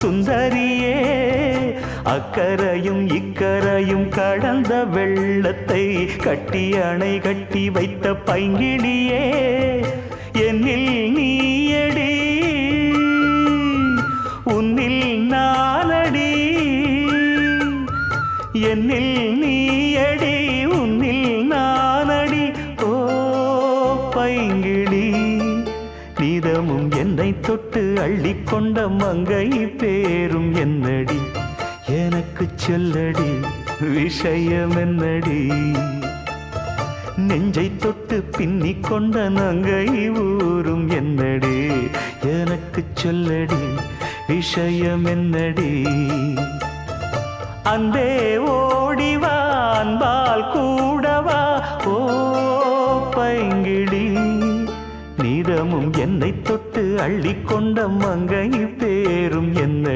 சுந்தரியே அக்கரையும் இக்கரையும் கடந்த வெள்ளத்தை கட்டி அணை கட்டி வைத்த பைங்கிளியே என்னில் நீயடி உன்னில் நானடி என்னில் நீயடி உன்னில் நானடி ஓ பைங்கிளி நீதமும் என்னை தொட்டு அள்ளிக்கொண்ட மங்கை பேரும் என்னடி எனக்கு சொல்லடி விஷயம் என்னடி நெஞ்சை தொட்டு பின்னிக் கொண்ட நங்கை ஊரும் என்னடி எனக்கு சொல்லடி விஷயம் என்னடி அந்தே ஓடிவா அன்பால் கூடவா ஓ பைங்கிளி நீதமும் என்னை தொட்டு அள்ளிக்கொண்ட மங்கை பேரும் என்ன